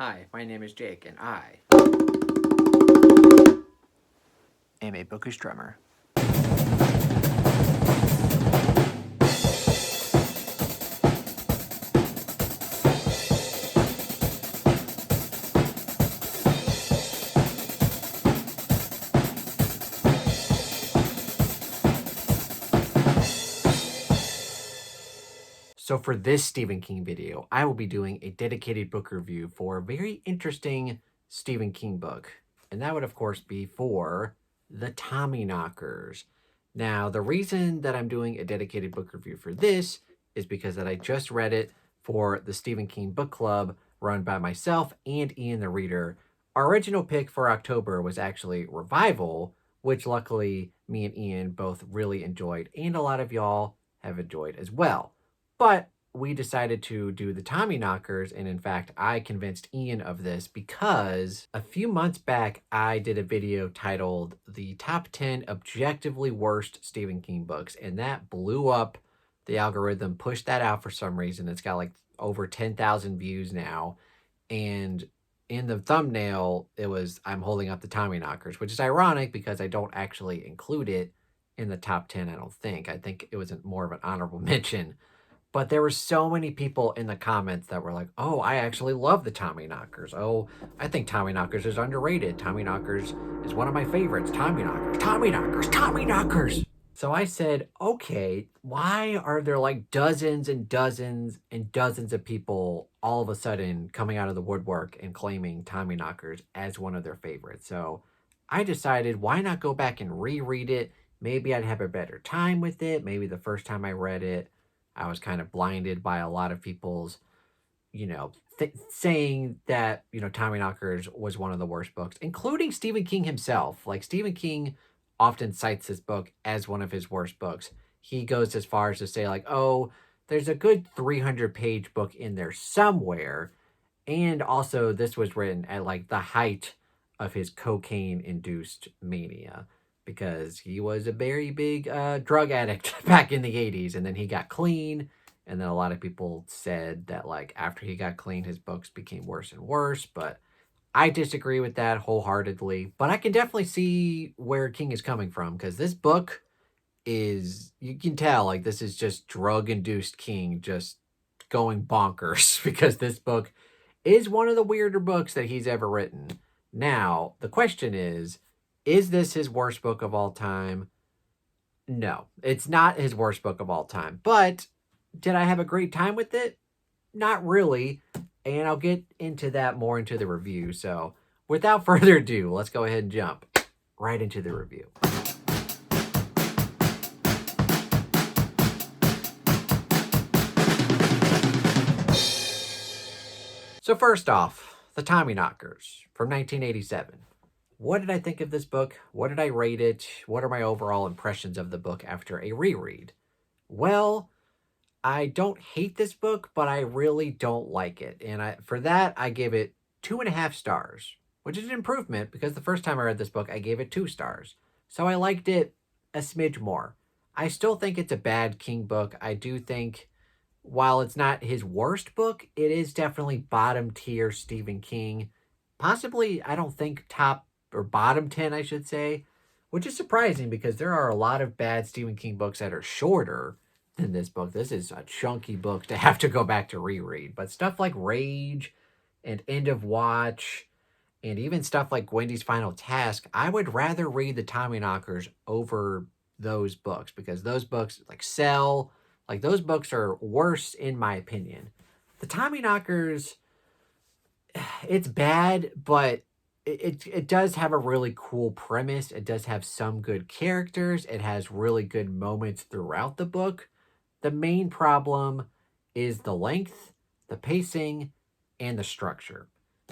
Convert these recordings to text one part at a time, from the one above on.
Hi, my name is Jake, and I am a bookish drummer. So for this Stephen King video, I will be doing a dedicated book review for a very interesting Stephen King book. And that would, of course, be for the Tommyknockers. Now, the reason that I'm doing a dedicated book review for this is because that I just read it for the Stephen King book club run by myself and Ian the Reader. Our original pick for October was actually Revival, which luckily me and Ian both really enjoyed, and a lot of y'all have enjoyed as well. But we decided to do the Tommyknockers, and in fact, I convinced Ian of this because a few months back, I did a video titled The Top 10 Objectively Worst Stephen King Books, and that blew up. The algorithm pushed that out for some reason. It's got like over 10,000 views now, and in the thumbnail, it was I'm holding up the Tommyknockers, which is ironic because I don't actually include it in the top 10, I don't think. I think it was more of an honorable mention. But there were so many people in the comments that were like, oh, I actually love the Tommyknockers. Oh, I think Tommyknockers is underrated. Tommyknockers is one of my favorites. Tommyknockers, Tommyknockers, Tommyknockers. So I said, okay, why are there like dozens and dozens and dozens of people all of a sudden coming out of the woodwork and claiming Tommyknockers as one of their favorites? So I decided, why not go back and reread it? Maybe I'd have a better time with it. Maybe the first time I read it, I was kind of blinded by a lot of people's, saying that, Tommyknockers was one of the worst books, including Stephen King himself. Like, Stephen King often cites this book as one of his worst books. He goes as far as to say, like, oh, there's a good 300-page book in there somewhere. And also, this was written at, like, the height of his cocaine-induced mania, because he was a very big drug addict back in the 80s, and then he got clean, and then a lot of people said that, like, after he got clean, his books became worse and worse, but I disagree with that wholeheartedly. But I can definitely see where King is coming from, because this book is, you can tell, like, this is just drug-induced King just going bonkers, because this book is one of the weirder books that he's ever written. Now, the question is this his worst book of all time? No, it's not his worst book of all time. But did I have a great time with it? Not really. And I'll get into that more into the review. So without further ado, let's go ahead and jump right into the review. So first off, The Tommyknockers from 1987. What did I think of this book? What did I rate it? What are my overall impressions of the book after a reread? Well, I don't hate this book, but I really don't like it. And for that, I give it 2.5 stars, which is an improvement because the first time I read this book, I gave it 2 stars. So I liked it a smidge more. I still think it's a bad King book. I do think, while it's not his worst book, it is definitely bottom tier Stephen King. Possibly, I don't think top or bottom 10, I should say, which is surprising because there are a lot of bad Stephen King books that are shorter than this book. This is a chunky book to have to go back to reread. But stuff like Rage and End of Watch, and even stuff like Wendy's Final Task, I would rather read the Tommyknockers over those books, because those books like sell. Like, those books are worse in my opinion. The Tommyknockers, it's bad, but it does have a really cool premise. It does have some good characters. It has really good moments throughout the book. The main problem is the length, the pacing, and the structure.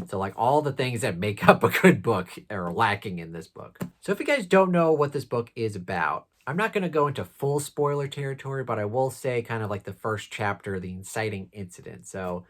So, like, all the things that make up a good book are lacking in this book. So if you guys don't know what this book is about, I'm not going to go into full spoiler territory, but I will say kind of like the first chapter, the inciting incident. So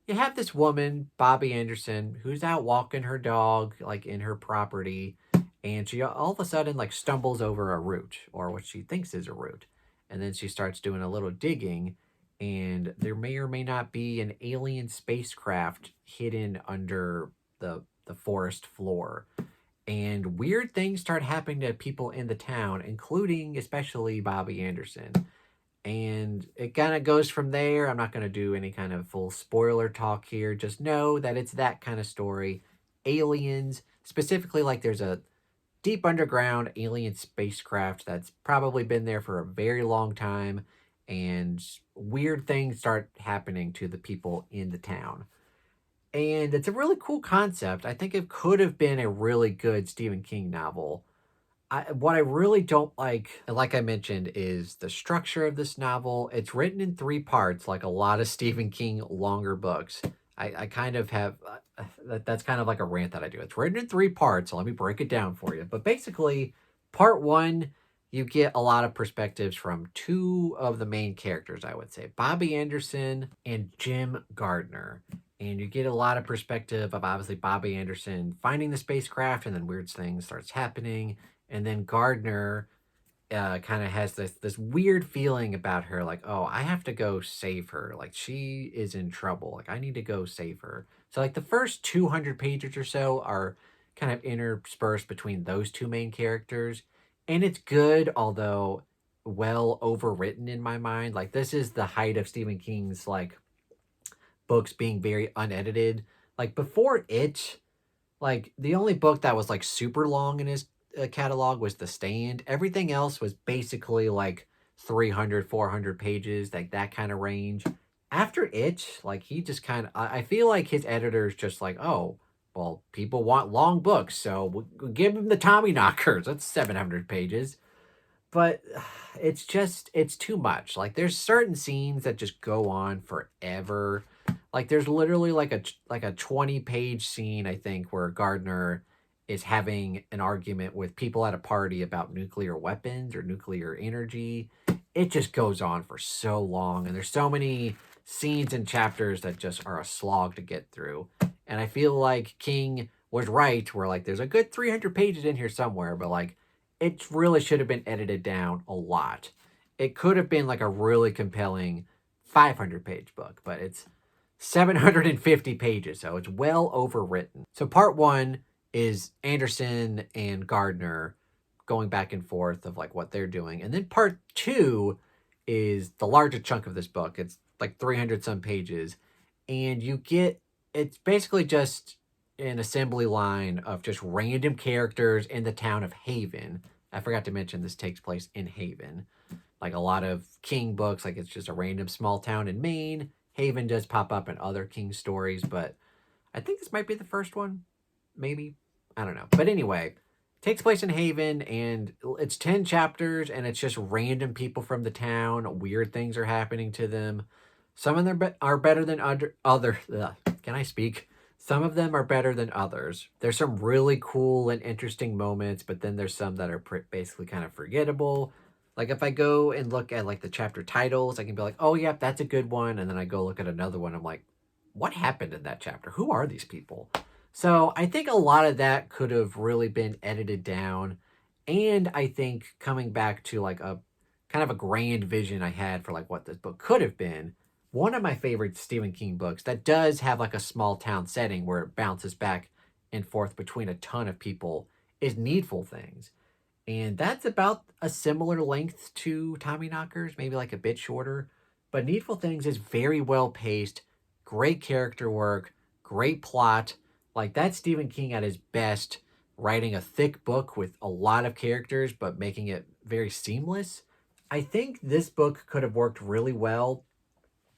you have this woman, Bobby Anderson, who's out walking her dog, like, in her property, and she all of a sudden, like, stumbles over a root, or what she thinks is a root. And then she starts doing a little digging, and there may or may not be an alien spacecraft hidden under the forest floor. And weird things start happening to people in the town, including especially Bobby Anderson. And it kind of goes from there. I'm not going to do any kind of full spoiler talk here. Just know that it's that kind of story. Aliens, specifically, like there's a deep underground alien spacecraft that's probably been there for a very long time, and weird things start happening to the people in the town. And it's a really cool concept. I think it could have been a really good Stephen King novel. What I really don't like I mentioned, is the structure of this novel. It's written in three parts, like a lot of Stephen King longer books. I kind of have that's kind of like a rant that I do. It's written in three parts, so let me break it down for you. But basically, part one, you get a lot of perspectives from two of the main characters, I would say, Bobby Anderson and Jim Gardner. And you get a lot of perspective of obviously Bobby Anderson finding the spacecraft, and then weird things starts happening. And then Gardner kind of has this weird feeling about her, like, oh, I have to go save her. Like, she is in trouble. Like, I need to go save her. So like the first 200 pages or so are kind of interspersed between those two main characters, and it's good, although well overwritten in my mind. Like, this is the height of Stephen King's like books being very unedited. Like before it, like the only book that was like super long in his catalog was The Stand. Everything else was basically like 300, 400 pages, like that kind of range. After it, like he just kind of, I feel like his editor's just like, oh, well, people want long books, so we'll give him the Tommyknockers. That's 700 pages. But it's too much. Like there's certain scenes that just go on forever. Like there's literally like a 20-page scene, I think, where Gardner is having an argument with people at a party about nuclear weapons or nuclear energy. It just goes on for so long, and there's so many scenes and chapters that just are a slog to get through. And I feel like King was right, where like there's a good 300 pages in here somewhere, but like it really should have been edited down a lot. It could have been like a really compelling 500-page book, but it's 750 pages, so it's well overwritten. So part one is Anderson and Gardner going back and forth of like what they're doing. And then part two is the larger chunk of this book. It's like 300 some pages. And you get, it's basically just an assembly line of just random characters in the town of Haven. I forgot to mention this takes place in Haven. Like a lot of King books, like it's just a random small town in Maine. Haven does pop up in other King stories, but I think this might be the first one. Maybe. I don't know. But anyway, takes place in Haven, and it's 10 chapters, and it's just random people from the town. Weird things are happening to them. Some of them are better than other. Can I speak? Some of them are better than others. There's some really cool and interesting moments, but then there's some that are basically kind of forgettable. Like if I go and look at like the chapter titles, I can be like, oh, yeah, that's a good one. And then I go look at another one. I'm like, what happened in that chapter? Who are these people? So I think a lot of that could have really been edited down. And I think coming back to like a kind of a grand vision I had for like what this book could have been, one of my favorite Stephen King books that does have like a small town setting where it bounces back and forth between a ton of people is Needful Things. And that's about a similar length to Tommyknockers, maybe like a bit shorter. But Needful Things is very well paced, great character work, great plot. Like that's Stephen King at his best, writing a thick book with a lot of characters, but making it very seamless. I think this book could have worked really well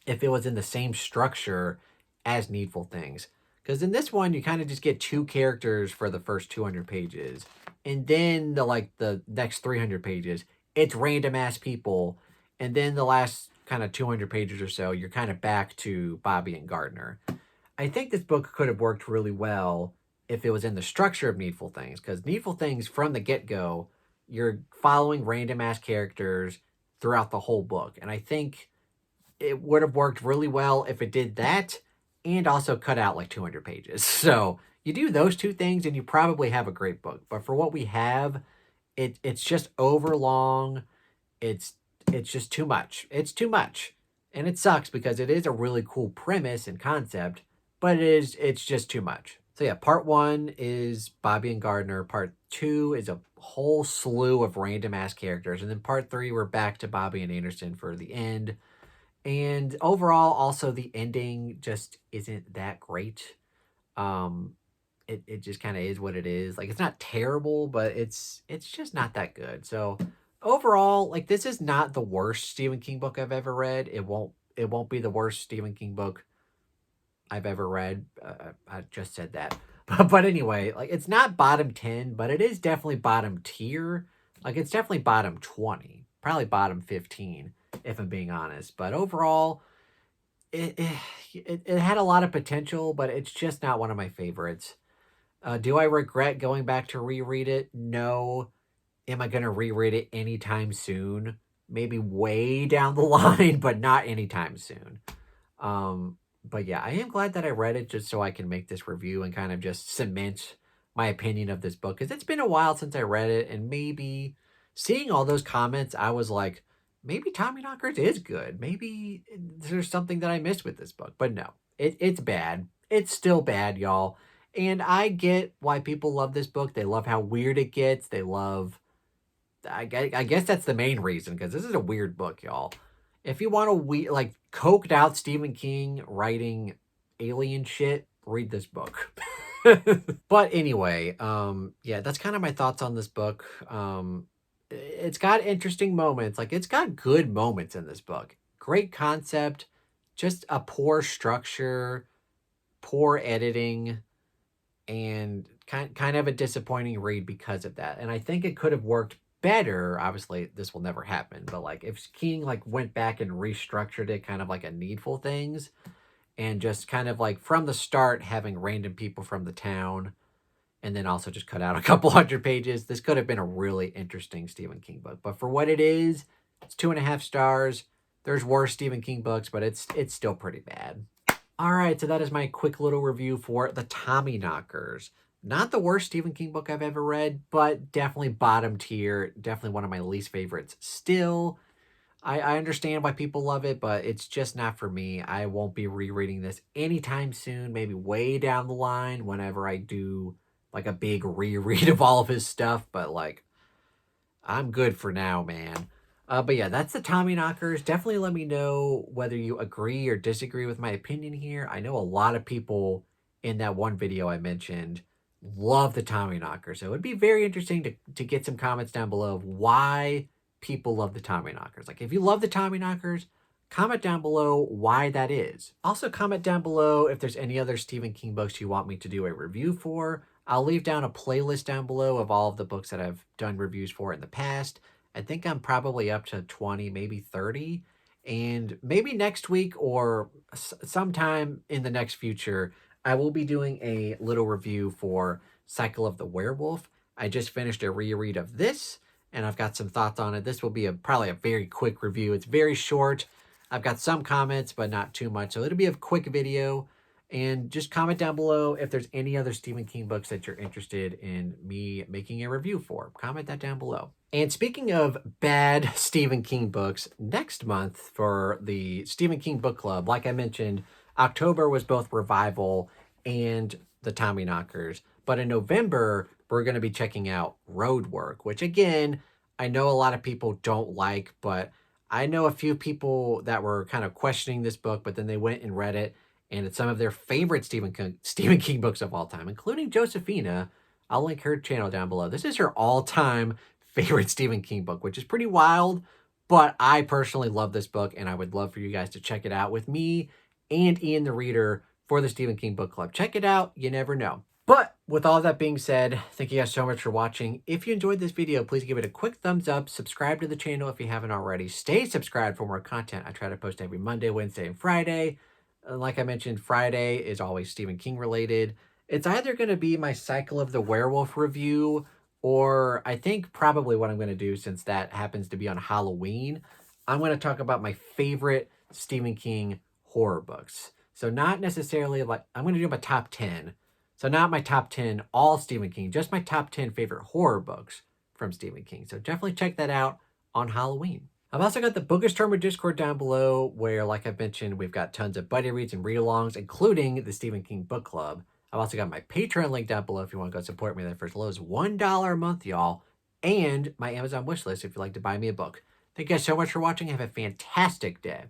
if it was in the same structure as Needful Things. Because in this one, you kind of just get two characters for the first 200 pages. And then the next 300 pages, it's random ass people. And then the last kind of 200 pages or so, you're kind of back to Bobby and Gardner. I think this book could have worked really well if it was in the structure of Needful Things. Because Needful Things, from the get-go, you're following random ass characters throughout the whole book. And I think it would have worked really well if it did that and also cut out like 200 pages. So you do those two things and you probably have a great book. But for what we have, it's just overlong. It's just too much. It's too much. And it sucks because it is a really cool premise and concept, but it's just too much. So yeah, part one is Bobby and Gardner. Part two is a whole slew of random ass characters. And then part three, we're back to Bobby and Anderson for the end. And overall, also the ending just isn't that great. Um, it just kind of is what it is. Like it's not terrible, but it's just not that good. So overall, like this is not the worst Stephen King book I've ever read. It won't be the worst Stephen King book I've ever read. I just said that. But anyway, like it's not bottom 10, but it is definitely bottom tier. Like it's definitely bottom 20, probably bottom 15 if I'm being honest. But overall, it had a lot of potential, but it's just not one of my favorites. Do I regret going back to reread it? No. Am I going to reread it anytime soon? Maybe way down the line, but not anytime soon. But yeah, I am glad that I read it just so I can make this review and kind of just cement my opinion of this book because it's been a while since I read it, and maybe seeing all those comments, I was like, maybe Tommyknockers is good. Maybe there's something that I missed with this book, but no, it's bad. It's still bad, y'all. And I get why people love this book. They love how weird it gets. They love I guess that's the main reason because this is a weird book, y'all. If you want to like coked out Stephen King writing alien shit, read this book. But anyway, yeah, that's kind of my thoughts on this book. It's got interesting moments. Like it's got good moments in this book. Great concept, just a poor structure, poor editing, and kind of a disappointing read because of that. And I think it could have worked better. Obviously, this will never happen, but like if King like went back and restructured it kind of like a Needful Things and just kind of like from the start having random people from the town and then also just cut out a couple hundred pages, this could have been a really interesting Stephen King book. But for what it is, it's 2.5 stars. There's worse Stephen King books, but it's still pretty bad. All right, so that is my quick little review for The Tommyknockers. Not the worst Stephen King book I've ever read, but definitely bottom tier. Definitely one of my least favorites still. I understand why people love it, but it's just not for me. I won't be rereading this anytime soon, maybe way down the line whenever I do like a big reread of all of his stuff, but like I'm good for now, man. But yeah, that's the Tommyknockers. Definitely let me know whether you agree or disagree with my opinion here. I know a lot of people in that one video I mentioned love the Tommyknockers. So it would be very interesting to get some comments down below of why people love the Tommyknockers. Like if you love the Tommyknockers, comment down below why that is. Also comment down below if there's any other Stephen King books you want me to do a review for. I'll leave down a playlist down below of all of the books that I've done reviews for in the past. I think I'm probably up to 20, maybe 30. And maybe next week or sometime in the next future, I will be doing a little review for Cycle of the Werewolf. I just finished a reread of this, and I've got some thoughts on it. This will be probably a very quick review. It's very short. I've got some comments, but not too much. So it'll be a quick video. And just comment down below if there's any other Stephen King books that you're interested in me making a review for. Comment that down below. And speaking of bad Stephen King books, next month for the Stephen King Book Club, like I mentioned, October was both Revival and the Tommyknockers. But in November, we're going to be checking out Roadwork, which again, I know a lot of people don't like, but I know a few people that were kind of questioning this book, but then they went and read it. And it's some of their favorite Stephen King books of all time, including Josephina. I'll link her channel down below. This is her all-time favorite Stephen King book, which is pretty wild. But I personally love this book, and I would love for you guys to check it out with me and Ian the Reader for the Stephen King Book Club. Check it out. You never know. But with all that being said, thank you guys so much for watching. If you enjoyed this video, please give it a quick thumbs up. Subscribe to the channel if you haven't already. Stay subscribed for more content. I try to post every Monday, Wednesday, and Friday. Like I mentioned, Friday is always Stephen King related. It's either going to be my Cycle of the Werewolf review, or I think probably what I'm going to do, since that happens to be on Halloween, I'm going to talk about my favorite Stephen King horror books. So not necessarily like, I'm going to do my top 10. So not my top 10 all Stephen King, just my top 10 favorite horror books from Stephen King. So definitely check that out on Halloween. I've also got the Bookastromer Discord down below where, like I mentioned, we've got tons of buddy reads and read-alongs, including the Stephen King Book Club. I've also got my Patreon link down below if you want to go support me there for as low as $1 a month, y'all. And my Amazon wishlist if you'd like to buy me a book. Thank you guys so much for watching. Have a fantastic day.